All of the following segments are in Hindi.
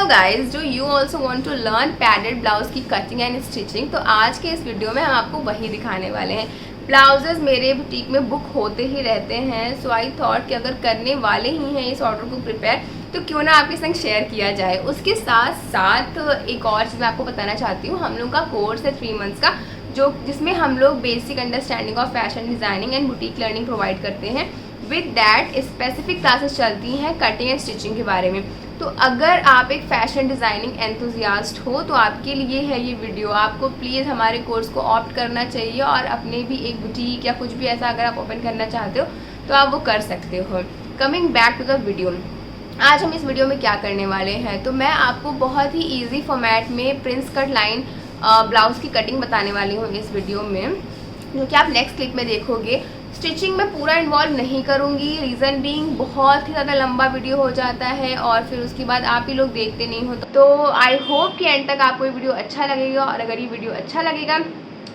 गाइज, जो you also want to learn padded blouse की कटिंग एंड स्टिचिंग, तो आज के इस वीडियो में हम आपको वही दिखाने वाले हैं। ब्लाउजेज मेरे बुटीक में बुक होते ही रहते हैं, सो आई थॉट कि अगर करने वाले ही हैं इस ऑर्डर को प्रिपेयर, तो क्यों ना आपके संग शेयर किया जाए। उसके साथ साथ एक और चीज़ मैं आपको बताना चाहती हूँ, हम लोग का कोर्स है 3 मंथ्स का, जिसमें हम लोग basic understanding of fashion designing and boutique learning provide करते हैं। विद डैट स्पेसिफिक क्लासेस चलती हैं कटिंग एंड स्टिचिंग के बारे में। तो अगर आप एक फैशन डिज़ाइनिंग एंथुजियास्ट हो तो आपके लिए है ये वीडियो। आपको प्लीज़ हमारे कोर्स को ऑप्ट करना चाहिए और अपने भी एक बुटीक या कुछ भी ऐसा अगर आप ओपन करना चाहते हो तो आप वो कर सकते हो। Coming back to the video, आज हम इस वीडियो में क्या करने वाले हैं, तो मैं आपको बहुत ही ईजी फॉर्मेट में प्रिंस कट लाइन ब्लाउज़ की कटिंग बताने वाली हूँ इस वीडियो में, जो कि आप नेक्स्ट क्लिप में देखोगे। स्टिचिंग में पूरा इन्वॉल्व नहीं करूँगी, रीज़न बीइंग बहुत ही ज़्यादा लंबा वीडियो हो जाता है और फिर उसके बाद आप ही लोग देखते नहीं हो। तो आई होप कि एंड तक आपको ये वीडियो अच्छा लगेगा, और अगर ये वीडियो अच्छा लगेगा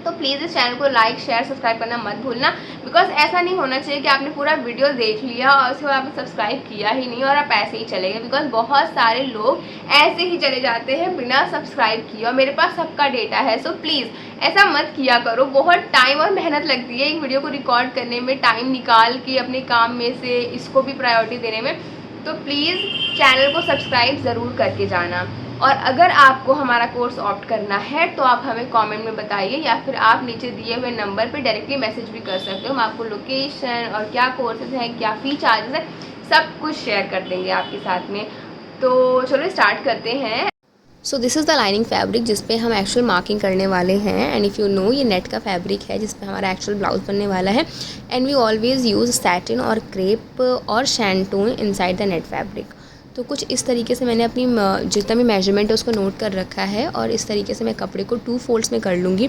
तो प्लीज़ इस चैनल को लाइक शेयर सब्सक्राइब करना मत भूलना। बिकॉज ऐसा नहीं होना चाहिए कि आपने पूरा वीडियो देख लिया और उसके बाद आपने सब्सक्राइब किया ही नहीं और आप ऐसे ही चले गए। बिकॉज बहुत सारे लोग ऐसे ही चले जाते हैं बिना सब्सक्राइब किए, और मेरे पास सबका डेटा है। सो प्लीज़ ऐसा मत किया करो। बहुत टाइम और मेहनत लगती है एक वीडियो को रिकॉर्ड करने में, टाइम निकाल के अपने काम में से इसको भी प्रायोरिटी देने में। तो प्लीज़ चैनल को सब्सक्राइब ज़रूर करके जाना। और अगर आपको हमारा कोर्स ऑप्ट करना है तो आप हमें कमेंट में बताइए, या फिर आप नीचे दिए हुए नंबर पे डायरेक्टली मैसेज भी कर सकते हो। हम आपको लोकेशन और क्या कोर्सेज हैं, क्या फ़ी चार्जेस हैं, सब कुछ शेयर कर देंगे आपके साथ में। तो चलो स्टार्ट करते हैं। So this is the lining fabric जिस पे हम एक्चुअल मार्किंग करने वाले हैं। एंड इफ़ यू नो, ये नेट का फैब्रिक है जिस पे हमारा एक्चुअल ब्लाउज बनने वाला है। And we always use satin और क्रेप और shantoon inside the net fabric. तो कुछ इस तरीके से मैंने अपनी जितना भी मेजरमेंट है उसको नोट कर रखा है, और इस तरीके से मैं कपड़े को 2 फोल्ड्स में कर लूँगी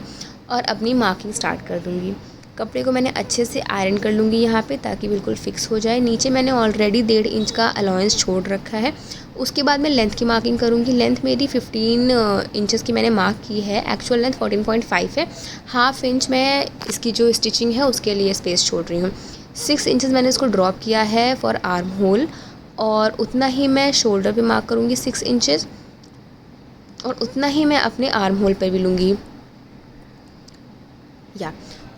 और अपनी मार्किंग स्टार्ट कर दूँगी। कपड़े को मैंने अच्छे से आयरन कर लूँगी यहाँ पे, ताकि बिल्कुल फिक्स हो जाए। नीचे मैंने ऑलरेडी 1.5 इंच का अलाउंस छोड़ रखा है। उसके बाद मैं लेंथ की मार्किंग करूँगी। लेंथ मेरी 15 इंचेस की मैंने मार्क की है, एक्चुअल लेंथ 14.5 है। ½ इंच मैं इसकी जो स्टिचिंग है उसके लिए स्पेस छोड़ रही हूँ। 6 इंचेस मैंने इसको ड्रॉप किया है फॉर आर्म होल, और उतना ही मैं शोल्डर पे मार्क करूँगी 6 इंचेस, और उतना ही मैं अपने आर्म होल पे भी लूँगी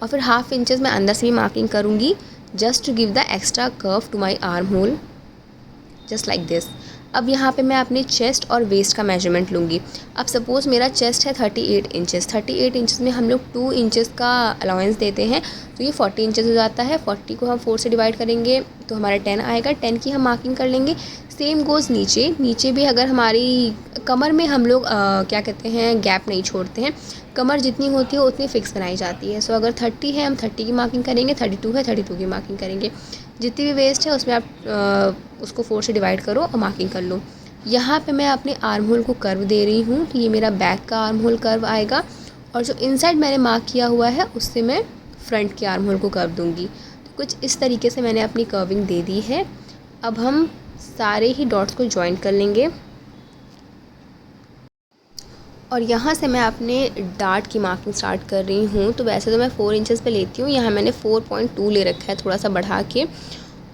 और फिर ½ इंचेस मैं अंदर से भी मार्किंग करूँगी, just to give the extra curve to my arm hole, just like this. अब यहाँ पे मैं अपने चेस्ट और वेस्ट का मेजरमेंट लूँगी। अब सपोज़ मेरा चेस्ट है 38 इंचेस। 38 इंचेस में हम लोग 2 इंचेस का अलाउंस देते हैं, तो ये 40 इंचेस हो जाता है। 40 को हम 4 से डिवाइड करेंगे तो हमारा 10 आएगा। 10 की हम मार्किंग कर लेंगे। सेम गोज़ नीचे भी अगर हमारी कमर में हम लोग क्या कहते हैं, गैप नहीं छोड़ते हैं। कमर जितनी होती है उतनी फिक्स बनाई जाती है। सो अगर 30 है, हम 30 की मार्किंग करेंगे। 32 है, 32 की मार्किंग करेंगे। जितनी भी वेस्ट है उसमें आप उसको 4 से डिवाइड करो और मार्किंग कर लो। यहाँ पे मैं अपने आर्म होल को कर्व दे रही हूँ, तो ये मेरा बैक का आर्म होल कर्व आएगा, और जो इनसाइड मैंने मार्क किया हुआ है उससे मैं फ्रंट के आर्म होल को कर्व दूँगी। तो कुछ इस तरीके से मैंने अपनी कर्विंग दे दी है। अब हम सारे ही डॉट्स को जॉइन कर लेंगे, और यहाँ से मैं अपने डार्ट की मार्किंग स्टार्ट कर रही हूँ। तो वैसे तो मैं 4 इंचेस पे लेती हूँ, यहाँ मैंने 4.2 ले रखा है थोड़ा सा बढ़ा के,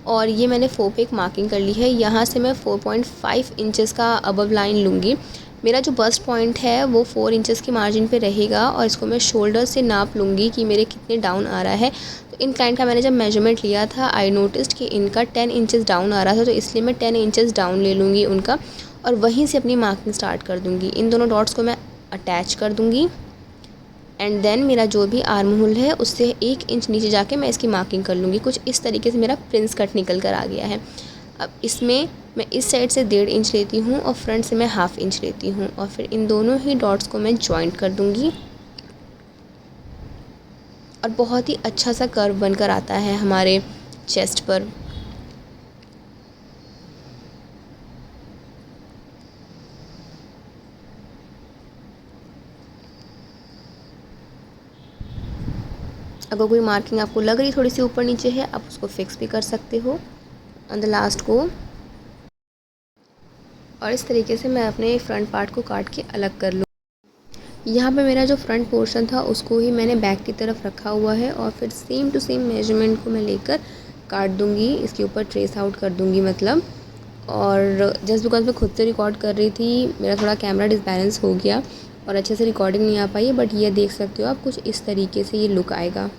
और ये मैंने 4 पे एक मार्किंग कर ली है। यहाँ से मैं 4.5 इंचेस का अबव लाइन लूँगी। मेरा जो बस्ट पॉइंट है वो 4 इंचेस की मार्जिन पे रहेगा, और इसको मैं शोल्डर से नाप लूँगी कि मेरे कितने डाउन आ रहा है। तो इन क्लाइंट का मैंने जब मेजरमेंट लिया था, आई नोटिस्ड कि इनका 10 इंचेस डाउन आ रहा था, तो इसलिए मैं 10 इंचेस डाउन ले लूँगी उनका, और वहीं से अपनी मार्किंग स्टार्ट कर दूँगी। इन दोनों डॉट्स को मैं अटैच कर दूँगी, एंड देन मेरा जो भी आर्म होल है उससे 1 इंच नीचे जाके मैं इसकी मार्किंग कर लूँगी। कुछ इस तरीके से मेरा प्रिंस कट निकल कर आ गया है। अब इसमें मैं इस साइड से 1.5 इंच लेती हूँ और फ्रंट से मैं ½ इंच लेती हूँ, और फिर इन दोनों ही डॉट्स को मैं जॉइंट कर दूँगी, और बहुत ही अच्छा सा कर्व बनकर आता है हमारे चेस्ट पर। अगर कोई मार्किंग आपको लग रही थोड़ी सी ऊपर नीचे है, आप उसको फिक्स भी कर सकते हो ऑन द लास्ट को। और इस तरीके से मैं अपने फ्रंट पार्ट को काट के अलग कर लूँ। यहाँ पे मेरा जो फ्रंट पोर्शन था उसको ही मैंने बैक की तरफ रखा हुआ है, और फिर सेम टू सेम मेजरमेंट को मैं लेकर काट दूँगी, इसके ऊपर ट्रेस आउट कर दूँगी मतलब। और जस्ट बिकॉज मैं खुद से रिकॉर्ड कर रही थी, मेरा थोड़ा कैमरा डिसबैलेंस हो गया और अच्छे से रिकॉर्डिंग नहीं आ पाई है। बट ये देख सकते हो आप, कुछ इस तरीके से ये लुक आएगा।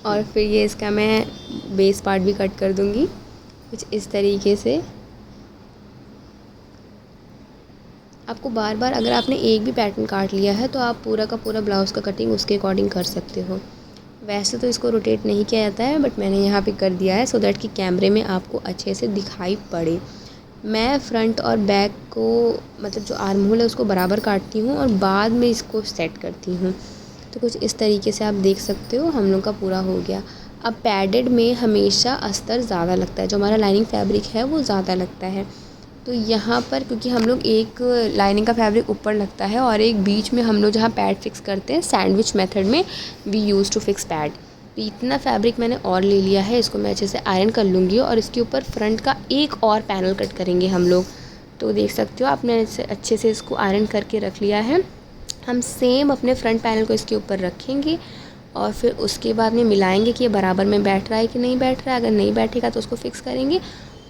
और फिर ये इसका मैं बेस पार्ट भी कट कर दूँगी कुछ इस तरीके से। आपको बार बार, अगर आपने एक भी पैटर्न काट लिया है तो आप पूरा का पूरा ब्लाउज़ का कटिंग उसके अकॉर्डिंग कर सकते हो। वैसे तो इसको रोटेट नहीं किया जाता है, बट मैंने यहाँ पे कर दिया है सो दैट कि कैमरे में आपको अच्छे से दिखाई पड़े। मैं फ्रंट और बैक को, मतलब जो आर्म होल है उसको बराबर काटती हूँ और बाद में इसको सेट करती हूँ। तो कुछ इस तरीके से आप देख सकते हो हम लोग का पूरा हो गया। अब पैडेड में हमेशा अस्तर ज़्यादा लगता है, जो हमारा लाइनिंग फैब्रिक है वो ज़्यादा लगता है। तो यहाँ पर क्योंकि हम लोग एक लाइनिंग का फैब्रिक ऊपर लगता है और एक बीच में हम लोग जहाँ पैड फिक्स करते हैं, सैंडविच मेथड में we use to fix pad. तो इतना फैब्रिक मैंने और ले लिया है, इसको मैं अच्छे से आयरन कर लूँगी और इसके ऊपर फ्रंट का एक और पैनल कट करेंगे हम लोग। तो देख सकते हो आपने अच्छे से इसको आयरन करके रख लिया है। हम सेम अपने फ्रंट पैनल को इसके ऊपर रखेंगे और फिर उसके बाद में मिलाएंगे कि ये बराबर में बैठ रहा है कि नहीं बैठ रहा है। अगर नहीं बैठेगा तो उसको फिक्स करेंगे।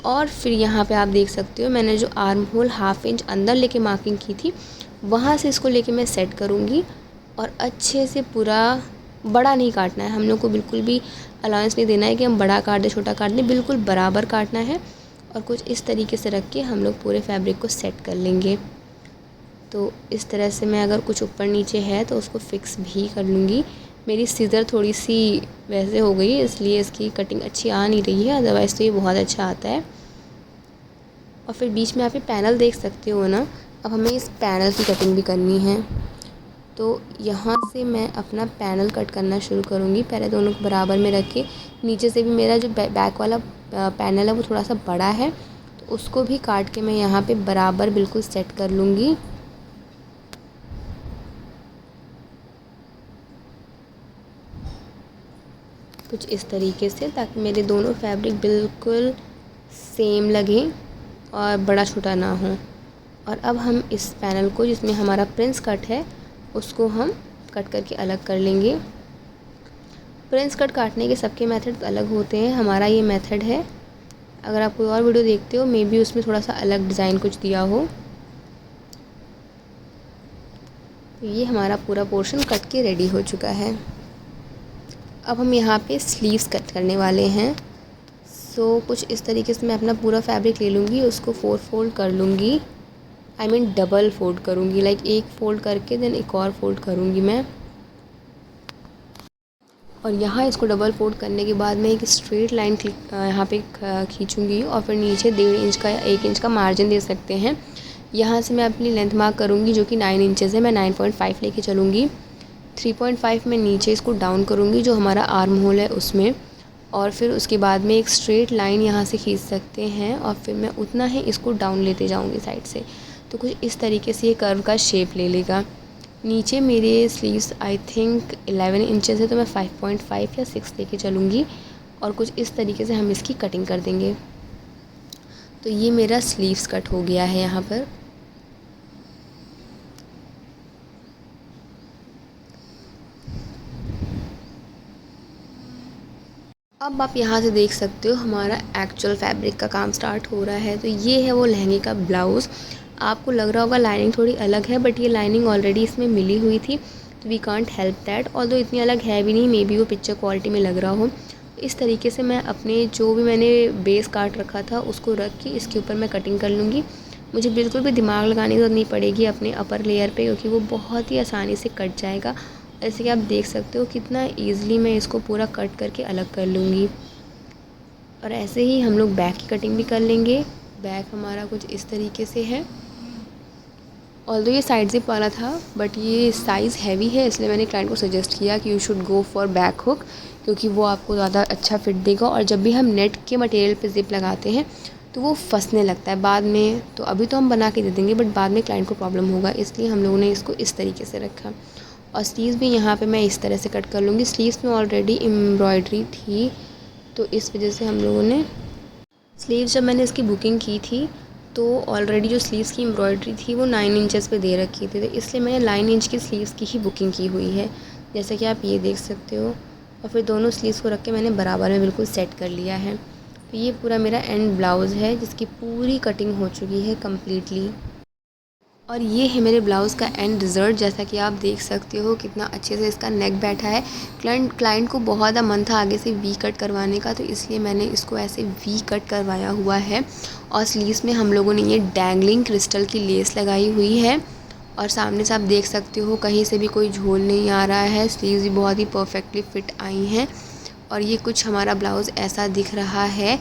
और फिर यहाँ पे आप देख सकते हो मैंने जो आर्म होल 1/2 इंच अंदर लेके मार्किंग की थी, वहाँ से इसको लेके मैं सेट करूँगी। और अच्छे से पूरा, बड़ा नहीं काटना है हम लोग को, बिल्कुल भी अलाउंस नहीं देना है कि हम बड़ा काट दें छोटा काट दें, बिल्कुल बराबर काटना है। और कुछ इस तरीके से रख के हम लोग पूरे फैब्रिक को सेट कर लेंगे। तो इस तरह से मैं, अगर कुछ ऊपर नीचे है तो उसको फिक्स भी कर लूँगी। मेरी सीज़र थोड़ी सी वैसे हो गई है, इसलिए इसकी कटिंग अच्छी आ नहीं रही है, अदरवाइज़ तो ये बहुत अच्छा आता है। और फिर बीच में आप ये पैनल देख सकते हो ना, अब हमें इस पैनल की कटिंग भी करनी है। तो यहाँ से मैं अपना पैनल कट करना शुरू करूँगी। पहले दोनों को बराबर में रख के, नीचे से भी मेरा जो बैक वाला पैनल है वो थोड़ा सा बड़ा है, तो उसको भी काट के मैं यहाँ पे बराबर बिल्कुल सेट कर लूँगी। कुछ इस तरीके से, ताकि मेरे दोनों फैब्रिक बिल्कुल सेम लगें और बड़ा छोटा ना हो। और अब हम इस पैनल को, जिसमें हमारा प्रिंस कट है, उसको हम कट करके अलग कर लेंगे। प्रिंस कट काटने के सबके मेथड अलग होते हैं, हमारा ये मेथड है। अगर आप कोई और वीडियो देखते हो, मे बी उसमें थोड़ा सा अलग डिज़ाइन कुछ दिया हो। तो ये हमारा पूरा पोर्शन कट के रेडी हो चुका है। अब हम यहाँ पे स्लीव्स कट करने वाले हैं। सो कुछ इस तरीके से मैं अपना पूरा फैब्रिक ले लूँगी, उसको 4 फोल्ड कर लूँगी। आई मीन डबल फोल्ड करूँगी, लाइक एक फ़ोल्ड करके देन एक और फोल्ड करूँगी मैं। और यहाँ इसको डबल फोल्ड करने के बाद मैं एक स्ट्रेट लाइन यहाँ पे खींचूँगी और फिर नीचे 1.5 इंच का या 1 इंच का मार्जिन दे सकते हैं। यहाँ से मैं अपनी लेंथ मार्क करूँगी, जो कि 9 इंचेस है। मैं 9.5 लेके चलूँगी। 3.5 में नीचे इसको डाउन करूँगी, जो हमारा आर्म होल है उसमें। और फिर उसके बाद में एक स्ट्रेट लाइन यहाँ से खींच सकते हैं और फिर मैं उतना ही इसको डाउन लेते जाऊँगी साइड से। तो कुछ इस तरीके से ये कर्व का शेप ले लेगा। नीचे मेरे स्लीव्स आई थिंक 11 इंचेस है, तो मैं 5.5 या 6 लेके चलूँगी और कुछ इस तरीके से हम इसकी कटिंग कर देंगे। तो ये मेरा स्लीव्स कट हो गया है यहाँ पर। अब आप यहाँ से देख सकते हो हमारा एक्चुअल फैब्रिक का काम स्टार्ट हो रहा है। तो ये है वो लहंगे का ब्लाउज़। आपको लग रहा होगा लाइनिंग थोड़ी अलग है, बट ये लाइनिंग ऑलरेडी इसमें मिली हुई थी, तो we can't help that. Although इतनी अलग है भी नहीं, मे बी वो पिक्चर क्वालिटी में लग रहा हो। इस तरीके से मैं अपने जो भी मैंने बेस काट रखा था उसको रख के इसके ऊपर मैं कटिंग कर लूँगी। मुझे बिल्कुल भी दिमाग लगाने की ज़रूरत नहीं पड़ेगी अपने अपर लेयर पे, क्योंकि वो बहुत ही आसानी से कट जाएगा। जैसे कि आप देख सकते हो कितना ईज़िली मैं इसको पूरा कट करके अलग कर लूँगी। और ऐसे ही हम लोग बैक की कटिंग भी कर लेंगे। बैक हमारा कुछ इस तरीके से है। ऑल्दो ये साइड ज़िप वाला था, बट ये साइज़ हैवी है, इसलिए मैंने क्लाइंट को सजेस्ट किया कि you should go for back hook, क्योंकि वो आपको ज़्यादा अच्छा फिट देगा। और जब भी हम नेट के मटेरियल पे ज़िप लगाते हैं तो वो फंसने लगता है बाद में। तो अभी तो हम बना के दे देंगे, बट बाद में क्लाइंट को प्रॉब्लम होगा, इसलिए हम लोगों ने इसको इस तरीके से रखा। और स्लीव्स भी यहाँ पे मैं इस तरह से कट कर लूँगी। स्लीव्स में ऑलरेडी एम्ब्रॉयडरी थी, तो इस वजह से हम लोगों ने स्लीव्स, जब मैंने इसकी बुकिंग की थी तो ऑलरेडी जो स्लीव्स की एम्ब्रॉयडरी थी वो 9 इंचेस पे दे रखी थी, तो इसलिए मैंने 9 इंच की स्लीव्स की ही बुकिंग की हुई है, जैसे कि आप ये देख सकते हो। और फिर दोनों स्लीव्स को रख के मैंने बराबर में बिल्कुल सेट कर लिया है। तो ये पूरा मेरा एंड ब्लाउज़ है जिसकी पूरी कटिंग हो चुकी है कम्प्लीटली। और ये है मेरे ब्लाउज़ का एंड रिज़ल्ट। जैसा कि आप देख सकते हो कितना अच्छे से इसका नेक बैठा है। क्लाइंट को बहुत ज़्यादा मन था आगे से वी कट करवाने का, तो इसलिए मैंने इसको ऐसे वी कट करवाया हुआ है। और स्लीव्स में हम लोगों ने ये डैंगलिंग क्रिस्टल की लेस लगाई हुई है। और सामने से आप देख सकते हो कहीं से भी कोई झोल नहीं आ रहा है। स्लीव्स भी बहुत ही परफेक्टली फिट आई हैं। और ये कुछ हमारा ब्लाउज़ ऐसा दिख रहा है।